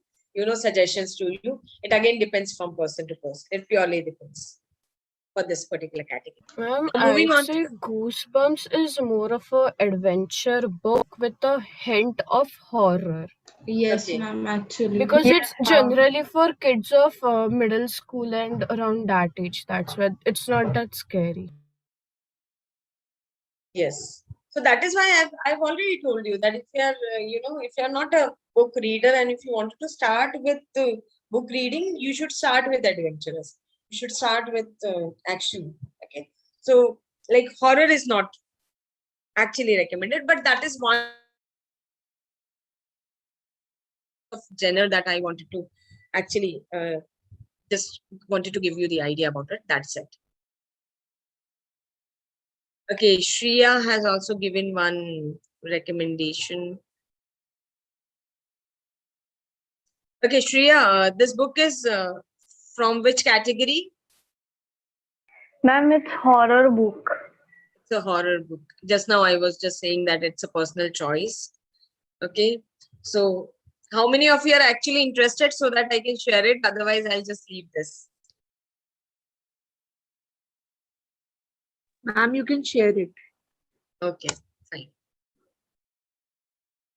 suggestions to you. It again depends from person to person. It purely depends for this particular category. Moving I'd on say to, Goosebumps is more of a adventure book with a hint of horror Yes, okay. ma'am, actually. because Yes, it's ma'am. generally for kids of middle school and around that age. That's why it's not that scary. Yes. So that is why I've already told you that if you are, if you are not a book reader and if you wanted to start with book reading, you should start with adventurous. You should start with action. Okay. So like horror is not actually recommended, but that is one of genre that I wanted to actually just wanted to give you the idea about it. That's it. Okay, Shreya has also given one recommendation. Okay, Shreya, this book is from which category? Ma'am, it's horror book. It's a horror book. Just now I was just saying that it's a personal choice. Okay, so how many of you are actually interested so that I can share it? Otherwise, I'll just leave this. Ma'am, you can share it. Okay, fine.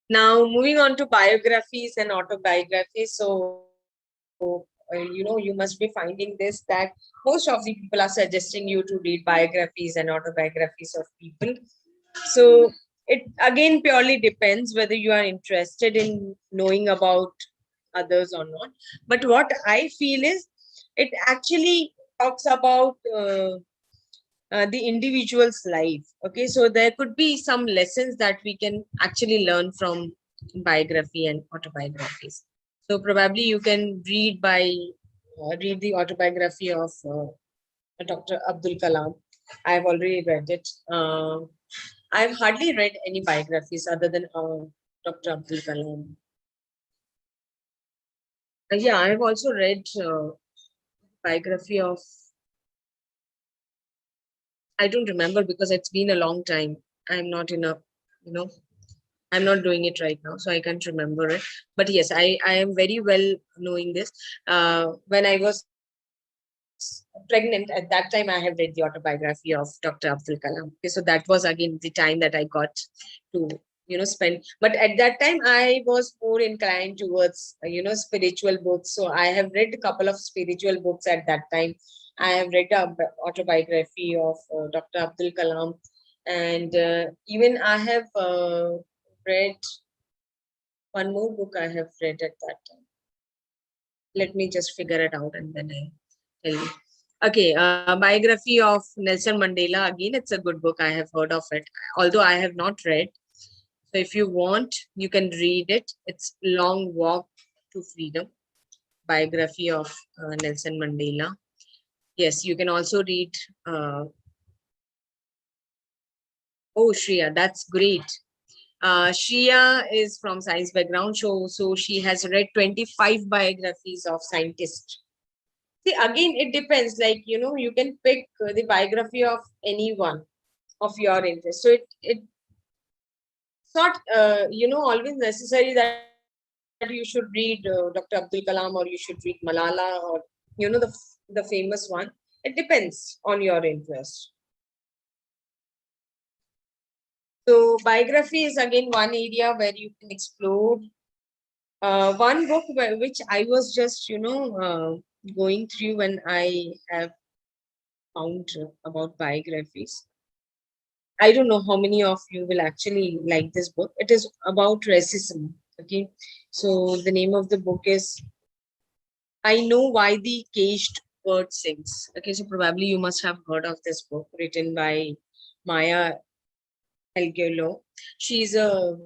Now, moving on to biographies and autobiographies. So, you know, you must be finding this that most of the people are suggesting you to read biographies and autobiographies of people. So, it again purely depends whether you are interested in knowing about others or not. But what I feel is it actually talks about the individual's life. Okay, so there could be some lessons that we can actually learn from biography and autobiographies. So probably you can read the autobiography of Dr. Abdul Kalam. I've already read it. I've hardly read any biographies other than Dr. Abdul Kalam. Yeah, I've also read biography of, I don't remember because it's been a long time. I'm not in a, you know, I'm not doing it right now, so I can't remember it. But yes, I am very well knowing this. When I was pregnant, at that time, I have read the autobiography of Dr. Abdul Kalam. Okay, so that was again the time that I got to, you know, spend. But at that time, I was more inclined towards, you know, spiritual books. So I have read a couple of spiritual books at that time. I have read the autobiography of Dr. Abdul Kalam, and even I have read one more book I have read at that time. Let me just figure it out and then I tell you. Okay, biography of Nelson Mandela. Again, it's a good book. I have heard of it, although I have not read. So if you want, you can read it. It's Long Walk to Freedom, biography of Nelson Mandela. Yes, you can also read. Oh, Shreya, that's great. Shreya is from science background, so she has read 25 biographies of scientists. See, again, it depends. Like, you know, you can pick the biography of anyone of your interest. So it's not, you know, always necessary that you should read Dr. Abdul Kalam or you should read Malala or, you know, the famous one. It depends on your interest. So biography is again one area where you can explore. One book which I was just, you know, going through when I have found about biographies. I don't know how many of you will actually like this book. It is about racism. Okay. So the name of the book is I Know Why the Caged Bird Sings. Okay. So probably you must have heard of this book written by Maya Elgelo. She's a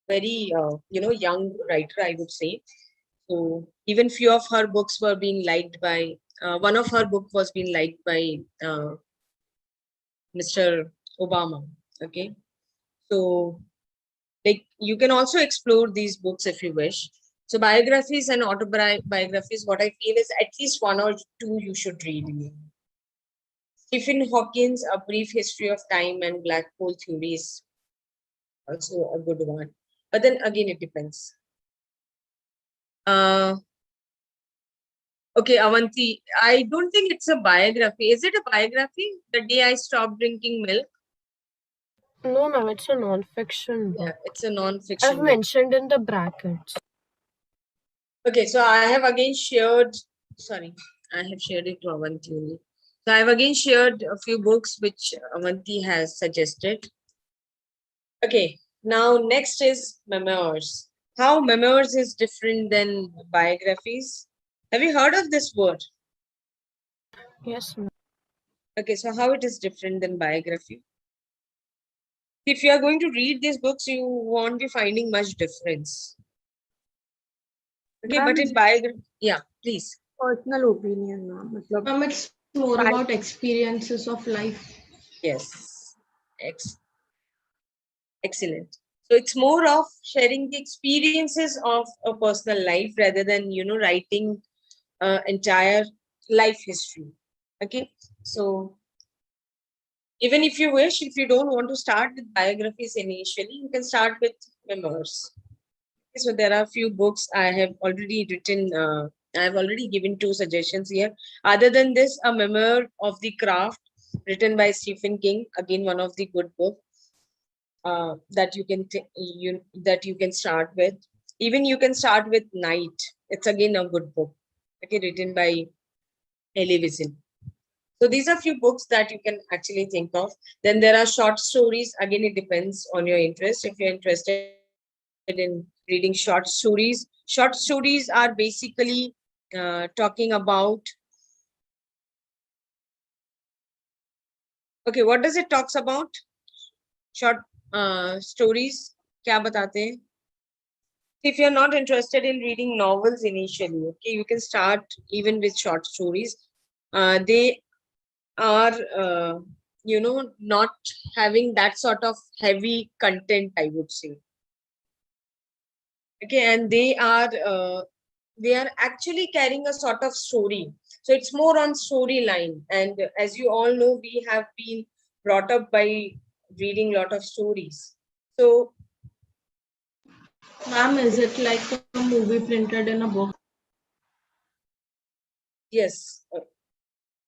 very, you know, young writer, I would say. So even few of her books were being liked by, one of her book was being liked by Mr. Obama. Okay. So like you can also explore these books if you wish. So biographies and autobiographies, what I feel is at least one or two you should read. Stephen Hawking's A Brief History of Time and Black Hole Theory is also a good one. But then again, it depends. Okay, Avanti, I don't think it's a biography. Is it a biography? The Day I Stopped Drinking Milk? No, ma'am, it's a non-fiction Yeah, book. it's a non-fiction I've book. mentioned in the brackets. Okay, so I have again shared, sorry, I have shared it to Avanti only. So I have again shared a few books which Avanti has suggested. Okay, now next is memoirs. How memoirs is different than biographies? Have you heard of this word? Yes, ma'am. Okay, so how it is different than biography? If you are going to read these books, you won't be finding much difference. Okay, but in biography, yeah, please. Personal opinion, ma'am. It's more about experiences of life. Yes. Excellent. So it's more of sharing the experiences of a personal life rather than, writing entire life history. Okay. So even if you wish, if you don't want to start with biographies initially, you can start with memoirs. So there are a few books I have already written. I have already given 2 suggestions here. Other than this, a memoir of the craft written by Stephen King, again one of the good books that you can start with. Even you can start with Night. It's again a good book. Okay, written by Elie Wiesel. So these are few books that you can actually think of. Then there are short stories. Again, it depends on your interest. If you're interested in reading short stories are basically talking about. Okay, what does it talks about? Short stories. क्या बताते हैं? If you're not interested in reading novels initially, okay, you can start even with short stories. They are, not having that sort of heavy content, I would say. Okay, and they are actually carrying a sort of story. So it's more on storyline. And as you all know, we have been brought up by reading a lot of stories. So Ma'am, is it like a movie printed in a book? yes,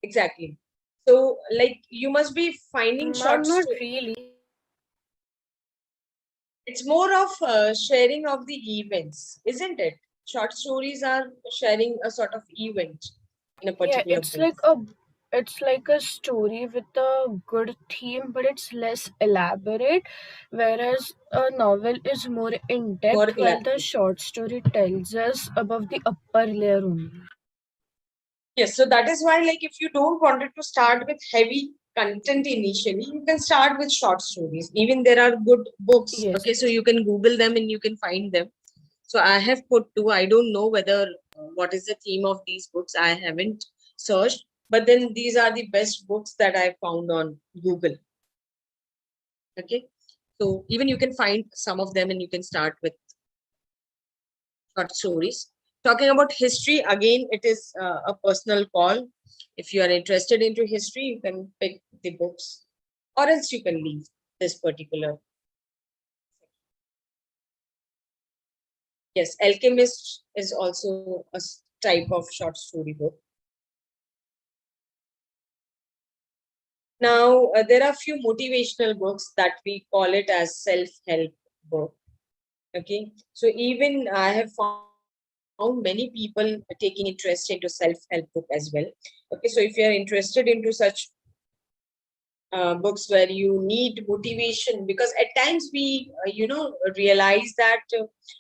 exactly. So like you must be finding Ma'am, short not stories. really. It's more of sharing of the events, isn't it? Short stories are sharing a sort of event in a Yeah, particular book. it's like a story with a good theme, but it's less elaborate. Whereas a novel is more in More depth, while the elaborate. short story tells us above the upper layer only. Yes, so that is why, like, if you don't wanted to start with heavy content initially, you can start with short stories. Even there are good books. Yes. Okay, so you can Google them and you can find them. So I have put 2. I don't know whether what is the theme of these books. I haven't searched, but then these are the best books that I found on Google. Okay, so even you can find some of them and you can start with short stories. Talking about history, again, it is a personal call. If you are interested into history, you can pick the books, or else you can leave this particular. Yes, Alchemist is also a type of short story book. Now, there are few motivational books that we call it as self-help book. Okay, so even I have found many people taking interest into self-help book as well. Okay, so if you are interested into such books where you need motivation, because at times we realize that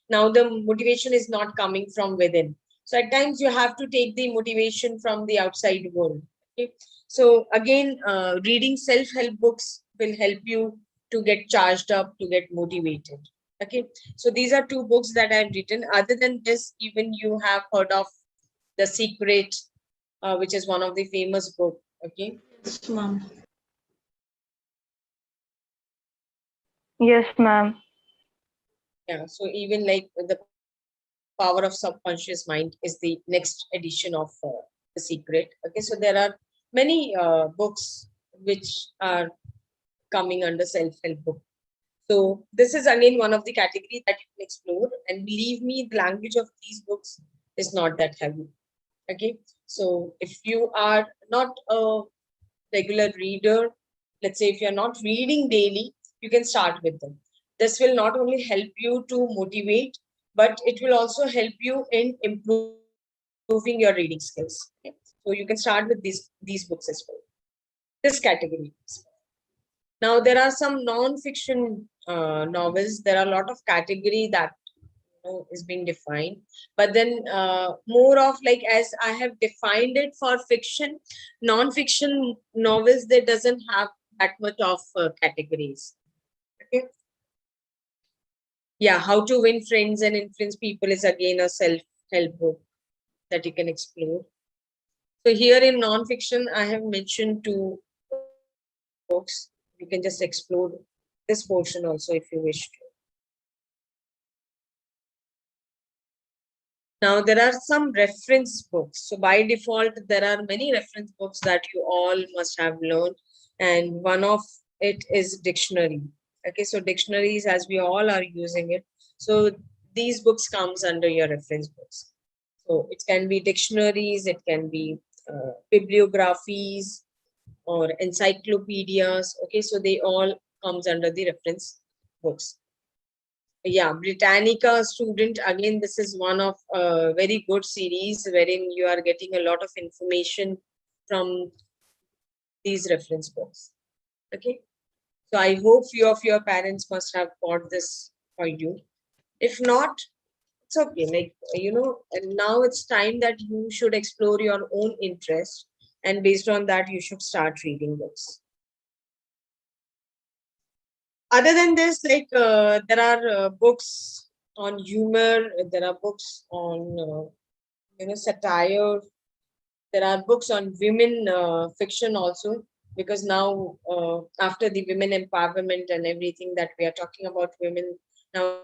now the motivation is not coming from within, so at times you have to take the motivation from the outside world. Okay, so again, reading self-help books will help you to get charged up, to get motivated. Okay, so these are 2 books that I've written. Other than this, even you have heard of The Secret, which is one of the famous book. Okay. Yes, ma'am. Yes, ma'am. Yeah, so even like the power of subconscious mind is the next edition of The Secret. Okay, so there are many books which are coming under self-help book. So this is again one of the category that you can explore. And believe me, the language of these books is not that heavy. Okay, so if you are not a regular reader, let's say if you're not reading daily, you can start with them. This will not only help you to motivate, but it will also help you in improving your reading skills. Okay? So you can start with these books as well. This category. Now there are some non-fiction novels. There are a lot of category that is being defined, but then more of like, as I have defined it for fiction, non-fiction novels, there doesn't have that much of categories. Okay, yeah, How to Win Friends and Influence People is again a self-help book that you can explore. So here in non-fiction, I have mentioned 2 books. you can just explore this portion also if you wish to. Now, there are some reference books. So by default, there are many reference books that you all must have learned. And one of it is dictionary. Okay, so dictionaries, as we all are using it. So these books comes under your reference books. So it can be dictionaries, it can be bibliographies or encyclopedias. Okay, so they all comes under the reference books. Yeah, Britannica student, again, this is one of a very good series wherein you are getting a lot of information from these reference books. Okay, so I hope few of your parents must have bought this for you. If not, it's okay. Like, and now it's time that you should explore your own interest, and based on that, you should start reading books. Other than this, like there are books on humor, there are books on satire, there are books on women fiction also, because now after the women empowerment and everything that we are talking about women, now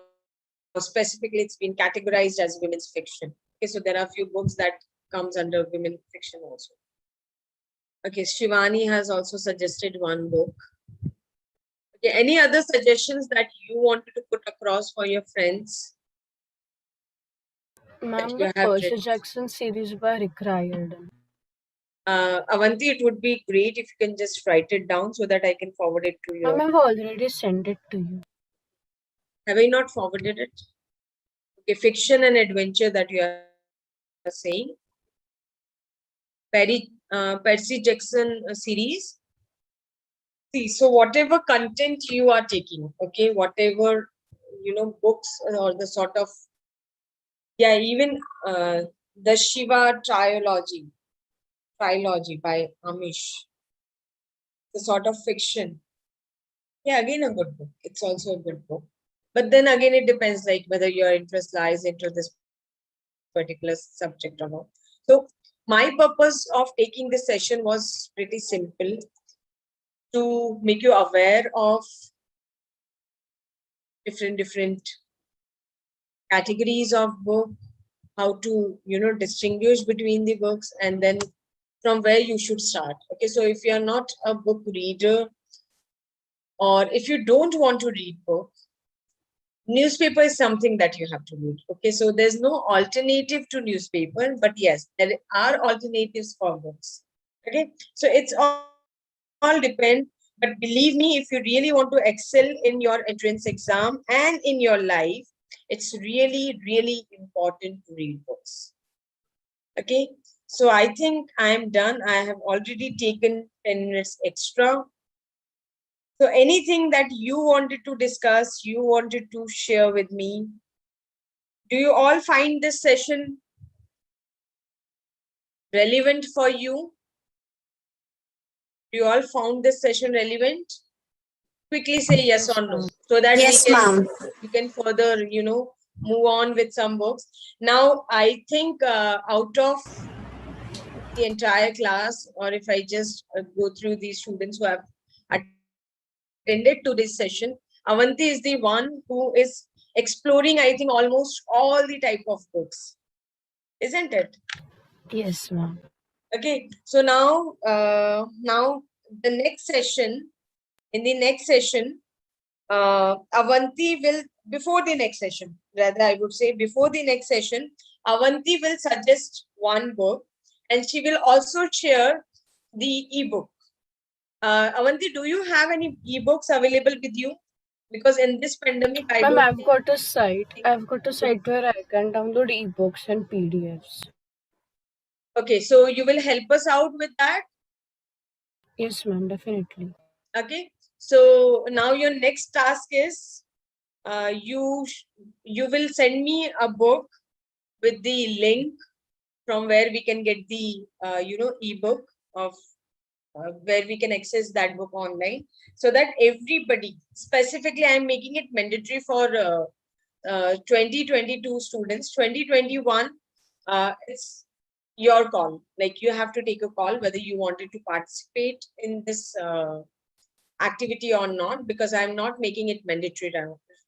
specifically it's been categorized as women's fiction. Okay, so there are a few books that comes under women fiction also. Okay, Shivani has also suggested one book. Okay, any other suggestions that you wanted to put across for your friends that Ma'am, you the have Percy read? Jackson series by Rick Riordan. Avanti, it would be great if you can just write it down so that I can forward it to Ma'am, your. I've already sent it to you. Have I not forwarded it? Okay, fiction and adventure that you are saying. Percy Jackson series. See, so whatever content you are taking, okay, whatever books or the sort of, yeah, even the Shiva trilogy by Amish, the sort of fiction. Yeah, again a good book. It's also a good book. But then again, it depends like whether your interest lies into this particular subject or not. So my purpose of taking this session was pretty simple, to make you aware of different categories of book, how to distinguish between the books, and then from where you should start. Okay, so if you are not a book reader, or if you don't want to read book, newspaper is something that you have to read. Okay, so there's no alternative to newspaper, but yes, there are alternatives for books. Okay, so it's all depend. But believe me, if you really want to excel in your entrance exam and in your life, it's really important to read books. Okay, so I think I am done. I have already taken 10 minutes extra. So anything that you wanted to discuss, you wanted to share with me? Do you all find this session relevant for you? Do you all found this session relevant? Quickly say yes Yes, or no, ma'am. so that Yes, ma'am. we can further, move on with some books. Now, I think out of the entire class, or if I just go through these students who have attended to this session, Avanti is the one who is exploring, I think, almost all the type of books, isn't it? Yes, ma'am. Okay, so now the next session, in the next session, Avanti will, before the next session, rather I would say before the next session, Avanti will suggest one book, and she will also share the ebook. Avanti, do you have any ebooks available with you? Because in this pandemic, I Ma'am, don't I've think. got a site. I've got a site where I can download ebooks and PDFs. Okay, so you will help us out with that. Yes, ma'am, definitely. Okay, so now your next task is you will send me a book with the link from where we can get the ebook of where we can access that book online, so that everybody, specifically I'm making it mandatory for 2022 students. 2021, it's your call. Like, you have to take a call whether you wanted to participate in this activity or not, because I'm not making it mandatory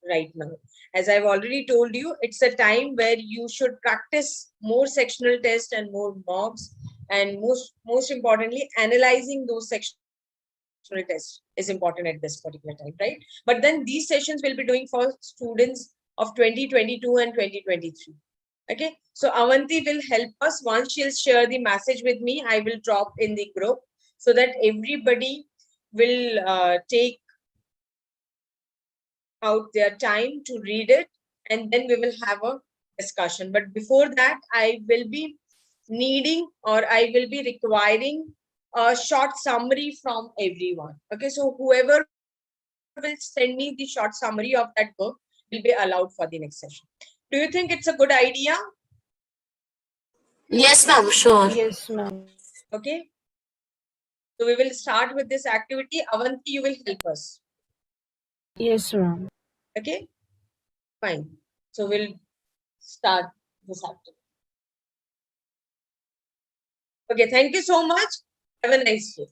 right now. As I've already told you, it's a time where you should practice more sectional tests and more mocks, and most importantly, analyzing those sectional tests is important at this particular time, right? But then these sessions will be doing for students of 2022 and 2023. Okay, so Avanti will help us. Once she'll share the message with me, I will drop in the group so that everybody will take out their time to read it, and then we will have a discussion. But before that, I will be needing, or I will be requiring, a short summary from everyone. Okay, so whoever will send me the short summary of that book will be allowed for the next session. Do you think it's a good idea? Yes, ma'am, sure. Yes, ma'am. Okay, so we will start with this activity. Avanti, you will help us. Yes, ma'am. Okay, fine. So we'll start this activity. Okay, thank you so much. Have a nice day.